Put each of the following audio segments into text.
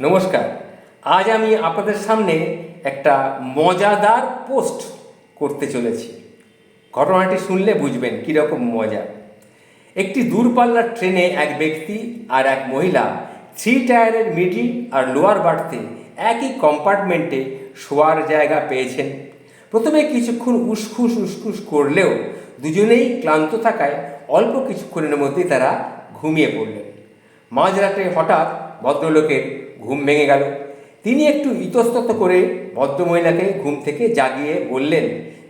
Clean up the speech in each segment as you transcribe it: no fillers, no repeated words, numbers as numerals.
নমস্কার। আজ আমি আপনাদের সামনে একটা মজাদার পোস্ট করতে চলেছি। ঘটনাটি শুনলে বুঝবেন কীরকম মজা। একটি দূরপাল্লার ট্রেনে এক ব্যক্তি আর এক মহিলা 3 টায়ারের মিডল আর লোয়ার বার্থে একই কম্পার্টমেন্টে শোয়ার জায়গা পেয়েছেন। প্রথমে কিছুক্ষণ উসখুস উসখুস করলেও দুজনেই ক্লান্ত থাকায় অল্প কিছুক্ষণের মধ্যেই তারা ঘুমিয়ে পড়লেন। মাঝরাতে হঠাৎ ভদ্রলোকের ঘুম ভেঙে গেল। তিনি একটু ইতস্তত করে ভদ্রমহিলাকে ঘুম থেকে জাগিয়ে বললেন,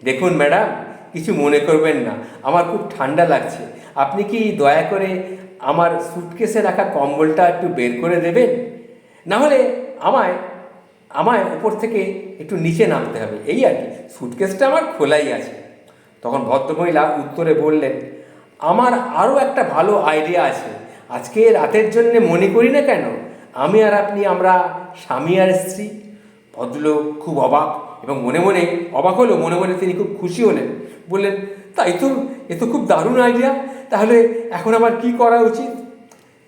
দেখুন ম্যাডাম, কিছু মনে করবেন না, আমার খুব ঠান্ডা লাগছে। আপনি কি দয়া করে আমার সুটকেসে রাখা কম্বলটা একটু বের করে দেবেন? নাহলে আমায় আমায় উপর থেকে একটু নিচে নামতে হবে, এই আর কি, সুটকেসটা আমার খোলাই আছে। তখন ভদ্রমহিলা উত্তরে বললেন, আমার আরও একটা ভালো আইডিয়া আছে। আজকে রাতের জন্যে মনে করি না কেন, আমি আর আপনি আমরা স্বামী আর স্ত্রী। ভদ্রলোক খুব অবাক এবং মনে মনে অবাক হলো, মনে মনে তিনি খুব খুশি হলেন। বললেন, তাই তো, এ তো খুব দারুণ আইডিয়া। তাহলে এখন আমার কি করা উচিত?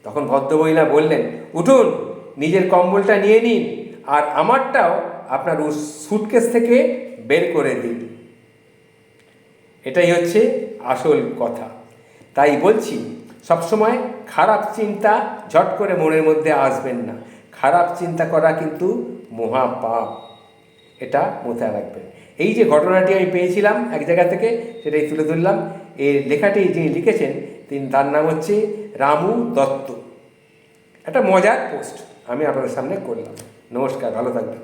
তখন ভদ্রমহিলা বললেন, উঠুন, নিজের কম্বলটা নিয়ে নিন আর আমারটাও আপনার সুটকেস থেকে বের করে দিন। এটাই হচ্ছে আসল কথা। তাই বলছি, সবসময় খারাপ চিন্তা ঝট করে মনের মধ্যে আসবেন না। খারাপ চিন্তা করা কিন্তু মহাপাপ, এটা মাথায় রাখবেন। এই যে ঘটনাটি আমি পেয়েছিলাম এক জায়গা থেকে, সেটাই তুলে ধরলাম। এই লেখাটি যিনি লিখেছেন তার নাম হচ্ছে রামু দত্ত। একটা মজার পোস্ট আমি আপনাদের সামনে করলাম। নমস্কার, ভালো থাকবেন।